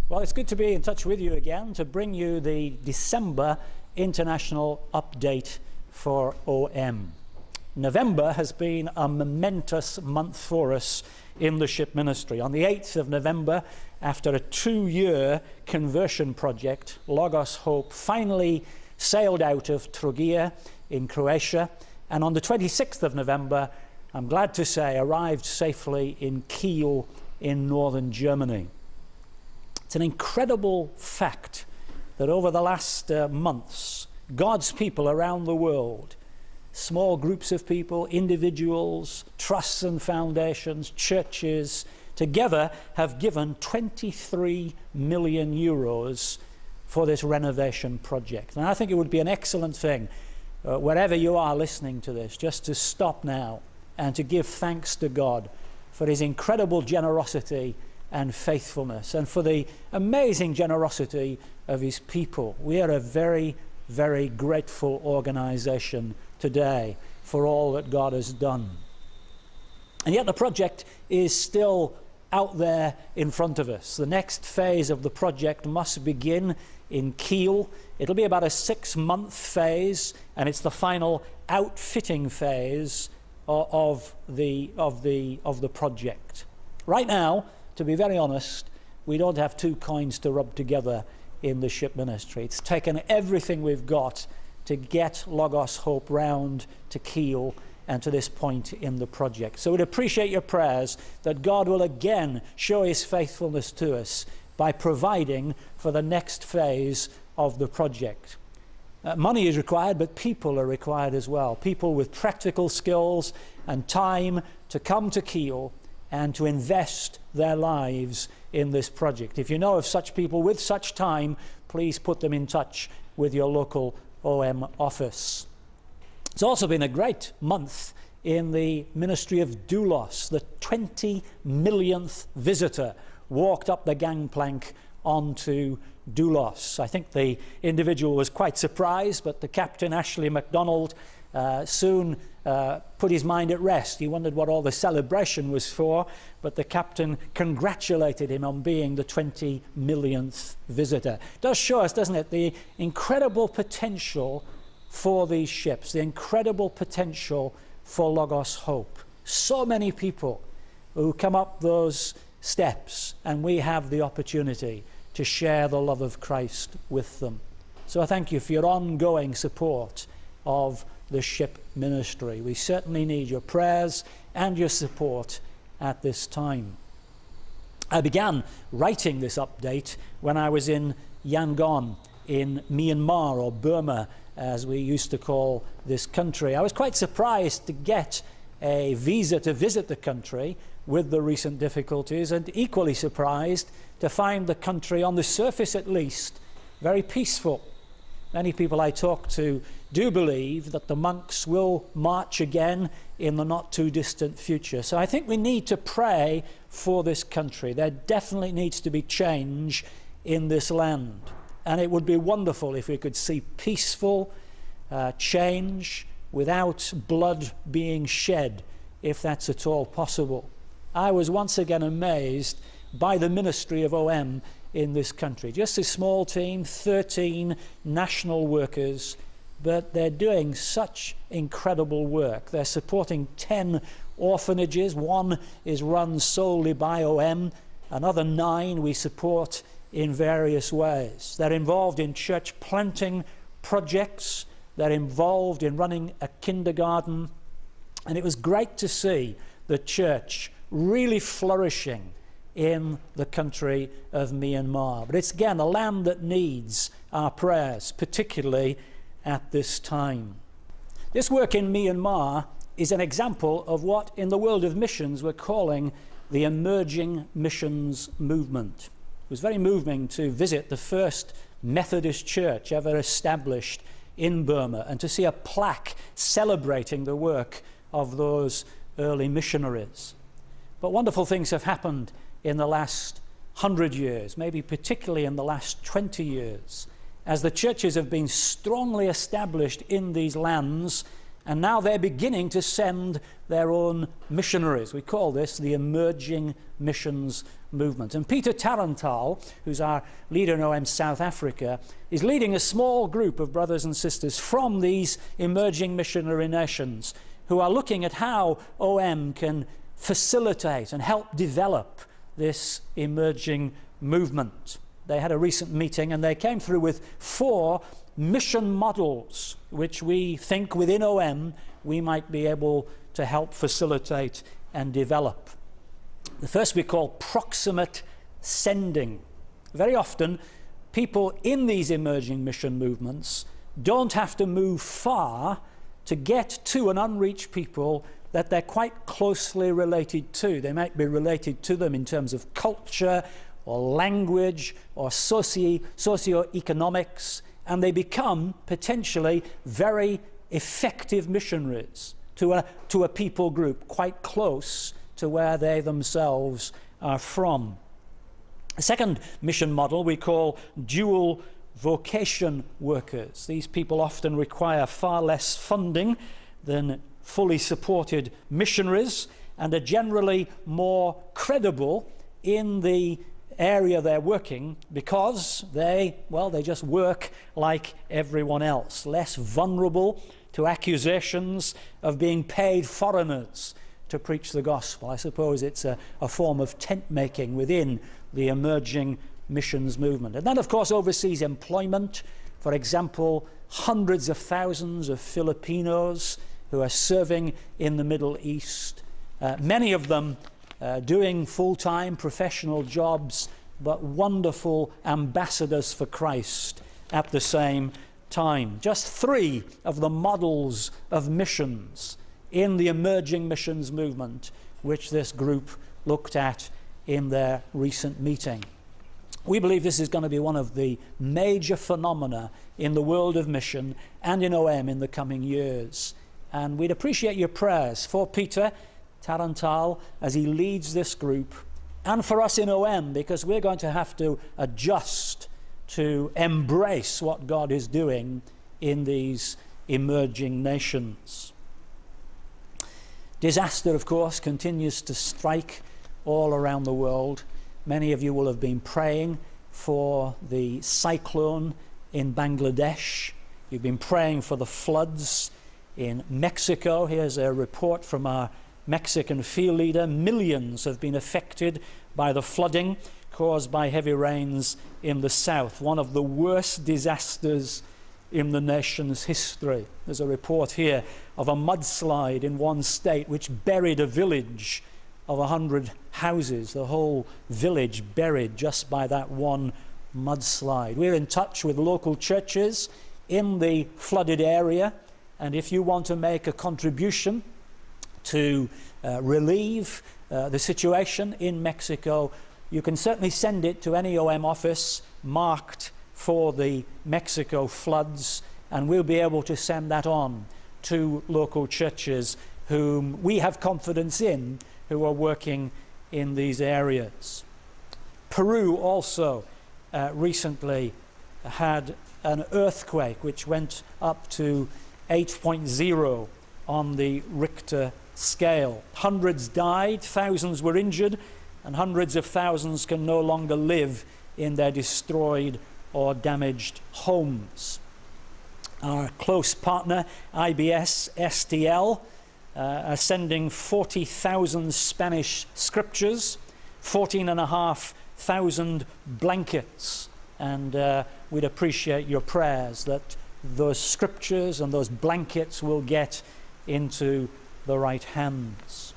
Well, it's good to be in touch with you again to bring you the December international update for OM. November has been a momentous month for us in the ship ministry. On the 8th of November, after a 2-year conversion project, Logos Hope finally sailed out of Trogir in Croatia, and on the 26th of November, I'm glad to say, arrived safely in Kiel in northern Germany. It's an incredible fact that over the last months, God's people around the world, small groups of people, individuals, trusts and foundations, churches, together have given 23 million euros for this renovation project. And I think it would be an excellent thing, wherever you are listening to this, just to stop now and to give thanks to God for his incredible generosity and faithfulness, and for the amazing generosity of his people. We are a very, very grateful organization today for all that God has done. And yet the project is still out there in front of us. The next phase of the project must begin in Kiel. It'll be about a 6-month phase, and it's the final outfitting phase of the project. Right now, to be very honest, we don't have two coins to rub together in the ship ministry. It's taken everything we've got to get Logos Hope round to Kiel and to this point in the project. So we'd appreciate your prayers that God will again show his faithfulness to us by providing for the next phase of the project. Money is required, but people are required as well. People with practical skills and time to come to Kiel and to invest their lives in this project. If you know of such people with such time, please put them in touch with your local OM office. It's also been a great month in the ministry of doulos. The 20 millionth visitor walked up the gangplank onto doulos. I think the individual was quite surprised, but the captain, Ashley MacDonald, soon put his mind at rest. He wondered what all the celebration was for, but the captain congratulated him on being the 20 millionth visitor. It does show us, doesn't it, the incredible potential for these ships, the incredible potential for Logos Hope. So many people who come up those steps, and we have the opportunity to share the love of Christ with them. So I thank you for your ongoing support of the ship ministry. We certainly need your prayers and your support at this time. I began writing this update when I was in Yangon in Myanmar, or Burma as we used to call this country. I was quite surprised to get a visa to visit the country with the recent difficulties, and equally surprised to find the country, on the surface at least, very peaceful. Many people I talk to do believe that the monks will march again in the not too distant future. So I think we need to pray for this country. There definitely needs to be change in this land. And it would be wonderful if we could see peaceful change without blood being shed, if that's at all possible. I was once again amazed by the ministry of OM in this country. Just a small team, 13 national workers, but they're doing such incredible work. They're supporting 10 orphanages. One is run solely by OM. Another 9 we support in various ways. They're involved in church planting projects. They're involved in running a kindergarten. And it was great to see the church really flourishing in the country of Myanmar. But it's again a land that needs our prayers, particularly at this time. This work in Myanmar is an example of what in the world of missions we're calling the emerging missions movement. It was very moving to visit the first Methodist church ever established in Burma and to see a plaque celebrating the work of those early missionaries. But wonderful things have happened in the last 100 years, maybe particularly in the last 20 years, as the churches have been strongly established in these lands And now they're beginning to send their own missionaries. We call this the emerging missions movement. And Peter Tarantal, who's our leader in OM South Africa, is leading a small group of brothers and sisters from these emerging missionary nations who are looking at how OM can facilitate and help develop this emerging movement. They had a recent meeting and they came through with 4 mission models which we think within OM we might be able to help facilitate and develop. The first we call proximate sending. Very often people in these emerging mission movements don't have to move far to get to an unreached people that they're quite closely related to. They might be related to them in terms of culture or language or socio-economics, and they become potentially very effective missionaries to a people group quite close to where they themselves are from. The second mission model we call dual vocation workers. These people often require far less funding than fully supported missionaries and are generally more credible in the area they're working because they just work like everyone else, less vulnerable to accusations of being paid foreigners to preach the gospel. I suppose it's a form of tent making within the emerging missions movement. And then, of course, overseas employment. For example, hundreds of thousands of Filipinos who are serving in the Middle East, many of them doing full-time professional jobs, but wonderful ambassadors for Christ at the same time. Just 3 of the models of missions in the emerging missions movement which this group looked at in their recent meeting. We believe this is going to be one of the major phenomena in the world of mission and in OM in the coming years. And we'd appreciate your prayers for Peter Tarantal as he leads this group, and for us in OM, because we're going to have to adjust to embrace what God is doing in these emerging nations. Disaster, of course, continues to strike all around the world. Many of you will have been praying for the cyclone in Bangladesh. You've been praying for the floods in Mexico. Here's a report from our Mexican field leader. Millions have been affected by the flooding caused by heavy rains in the south, one of the worst disasters in the nation's history. There's a report here of a mudslide in one state which buried a village of 100 houses, the whole village buried just by that one mudslide. We're in touch with local churches in the flooded area, and if you want to make a contribution to relieve the situation in Mexico, you can certainly send it to any OM office marked for the Mexico floods, and we'll be able to send that on to local churches whom we have confidence in, who are working in these areas. Peru also recently had an earthquake which went up to 8.0 on the Richter scale. Hundreds died, thousands were injured, and hundreds of thousands can no longer live in their destroyed or damaged homes. Our close partner, IBS STL, are sending 40,000 Spanish scriptures, 14,500 blankets, and we'd appreciate your prayers that those scriptures and those blankets will get into the right hands.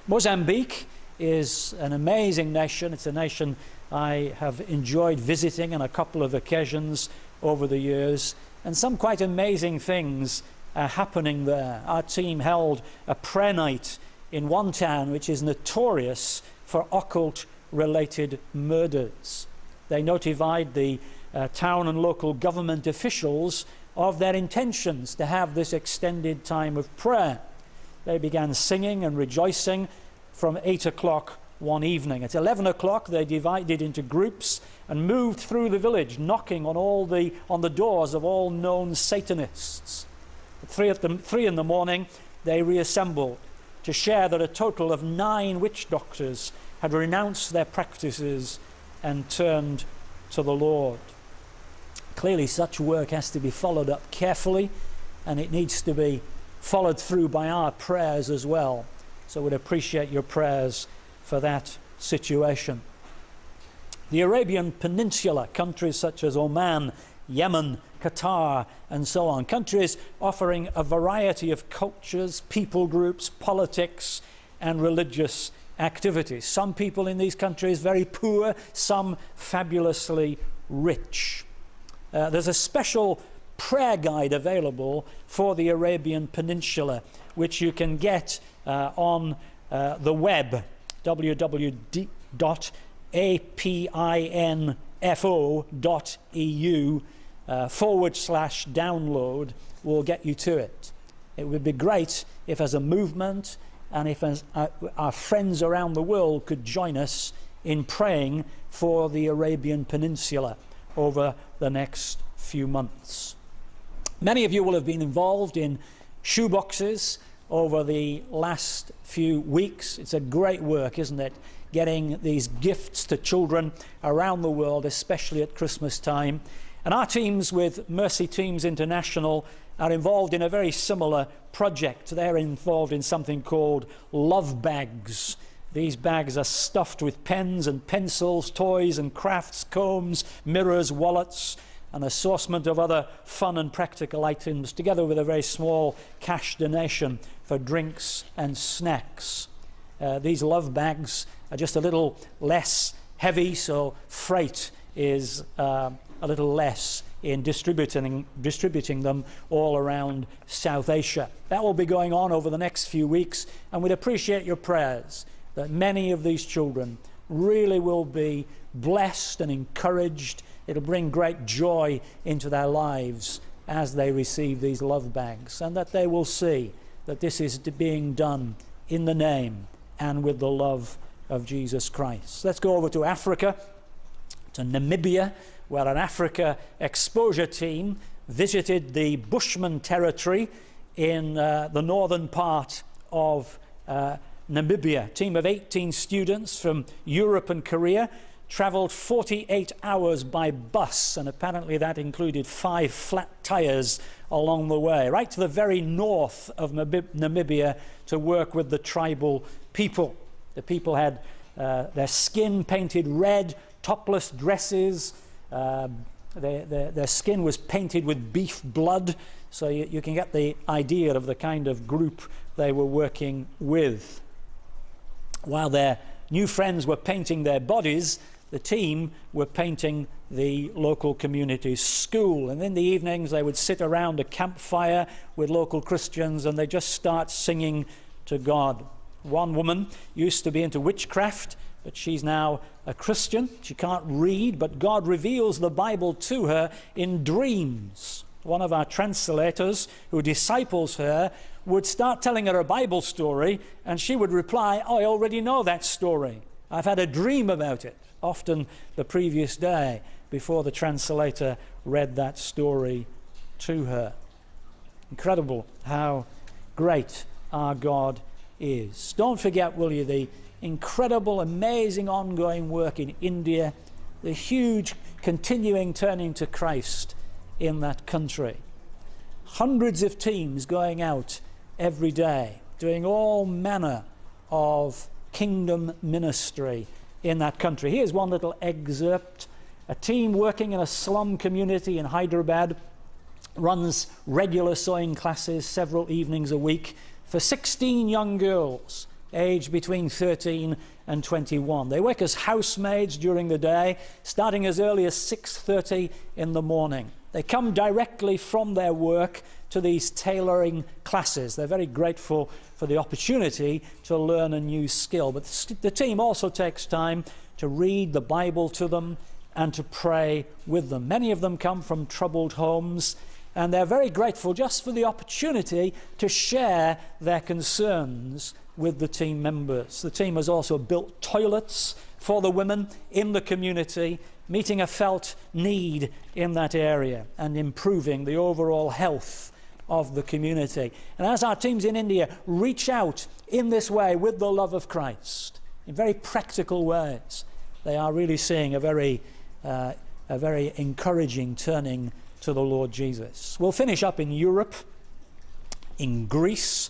Mozambique is an amazing nation. It's a nation I have enjoyed visiting on a couple of occasions over the years, and some quite amazing things are happening there. Our team held a prayer night in one town which is notorious for occult-related murders. They notified the town and local government officials of their intentions to have this extended time of prayer. They began singing and rejoicing from 8 o'clock one evening. At 11 o'clock they divided into groups and moved through the village, knocking on the doors of all known Satanists. At 3 in the morning, they reassembled to share that a total of 9 witch doctors had renounced their practices and turned to the Lord. Clearly, such work has to be followed up carefully, and it needs to be followed through by our prayers as well. So we'd appreciate your prayers for that situation. The Arabian Peninsula, countries such as Oman, Yemen, Qatar, and so on, countries offering a variety of cultures, people groups, politics, and religious activities. Some people in these countries very poor, some fabulously rich. There's a special prayer guide available for the Arabian Peninsula, which you can get on the web, www.apinfo.eu/download will get you to it. It would be great if, as a movement, and if our friends around the world could join us in praying for the Arabian Peninsula over the next few months. Many of you will have been involved in shoeboxes over the last few weeks. It's a great work, isn't it? Getting these gifts to children around the world, especially at Christmas time. And our teams with Mercy Teams International are involved in a very similar project. They're involved in something called love bags. These bags are stuffed with pens and pencils, toys and crafts, combs, mirrors, wallets, an assortment of other fun and practical items, together with a very small cash donation for drinks and snacks. These love bags are just a little less heavy, so freight is a little less in distributing them all around South Asia. That will be going on over the next few weeks, and we'd appreciate your prayers that many of these children really will be blessed and encouraged. It'll bring great joy into their lives as they receive these love bags, and that they will see that this is being done in the name and with the love of Jesus Christ. Let's go over to Africa, to Namibia, where an Africa exposure team visited the Bushman territory in the northern part of Namibia. A team of 18 students from Europe and Korea traveled 48 hours by bus, and apparently that included 5 flat tires along the way, right to the very north of Namibia to work with the tribal people. The people had their skin painted red, topless dresses. Their skin was painted with beef blood, so you can get the idea of the kind of group they were working with. While their new friends were painting their bodies, the team were painting the local community's school. And in the evenings, they would sit around a campfire with local Christians, and they just start singing to God. One woman used to be into witchcraft, but she's now a Christian. She can't read, but God reveals the Bible to her in dreams. One of our translators who disciples her would start telling her a Bible story, and she would reply, "Oh, I already know that story. I've had a dream about it," often the previous day before the translator read that story to her. Incredible how great our God is. Don't forget, will you, the incredible, amazing, ongoing work in India, the huge continuing turning to Christ in that country. Hundreds of teams going out every day, doing all manner of kingdom ministry in that country. Here's one little excerpt. A team working in a slum community in Hyderabad runs regular sewing classes several evenings a week for 16 young girls aged between 13 and 21. They work as housemaids during the day, starting as early as 6:30 in the morning. They come directly from their work to these tailoring classes. They're very grateful for the opportunity to learn a new skill. But the team also takes time to read the Bible to them and to pray with them. Many of them come from troubled homes, and they're very grateful just for the opportunity to share their concerns with the team members. The team has also built toilets for the women in the community, meeting a felt need in that area and improving the overall health of the community. And as our teams in India reach out in this way with the love of Christ, in very practical ways, they are really seeing a very encouraging turning to the Lord Jesus. We'll finish up in Europe, in Greece,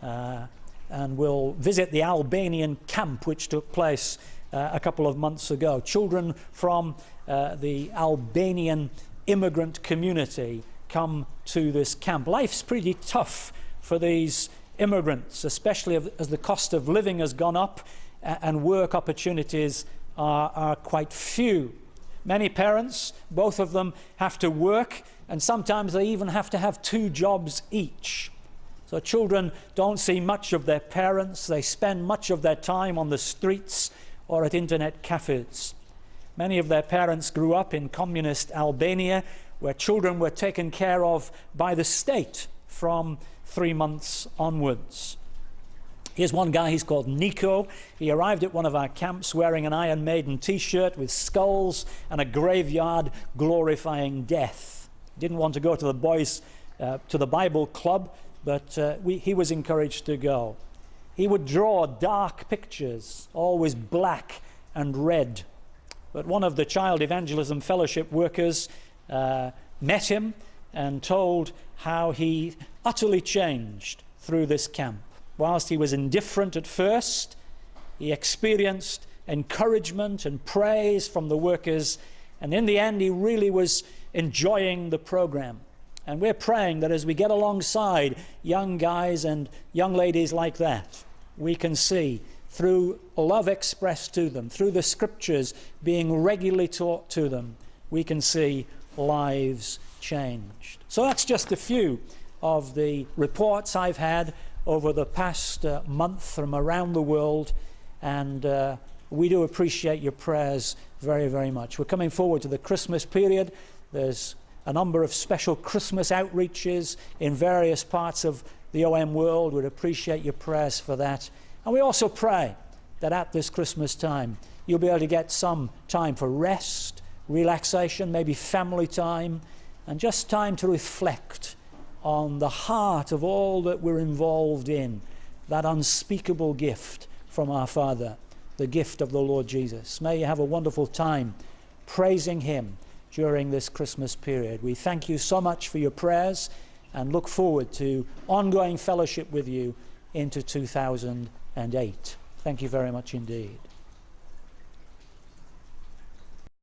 and we'll visit the Albanian camp which took place a couple of months ago. Children from the Albanian immigrant community come to this camp. Life's pretty tough for these immigrants, especially as the cost of living has gone up and work opportunities are quite few. Many parents, both of them, have to work, and sometimes they even have to have 2 jobs each. So children don't see much of their parents. They spend much of their time on the streets or at internet cafes. Many of their parents grew up in communist Albania, where children were taken care of by the state from 3 months onwards. Here's one guy, he's called Nico. He arrived at one of our camps wearing an Iron Maiden t-shirt with skulls and a graveyard glorifying death. Didn't want to go to the boys, to the Bible club, but he was encouraged to go. He would draw dark pictures, always black and red. But one of the Child Evangelism Fellowship workers met him and told how he utterly changed through this camp. Whilst he was indifferent at first, he experienced encouragement and praise from the workers, and in the end he really was enjoying the program. And we're praying that as we get alongside young guys and young ladies like that, we can see through love expressed to them, through the scriptures being regularly taught to them, we can see lives changed. So that's just a few of the reports I've had over the past month from around the world, and we do appreciate your prayers very, very much. We're coming forward to the Christmas period. There's a number of special Christmas outreaches in various parts of the OM world. We'd appreciate your prayers for that. And we also pray that at this Christmas time, you'll be able to get some time for rest, relaxation, maybe family time, and just time to reflect on the heart of all that we're involved in, that unspeakable gift from our Father, the gift of the Lord Jesus. May you have a wonderful time praising Him during this Christmas period. We thank you so much for your prayers and look forward to ongoing fellowship with you into 2008. Thank you very much indeed.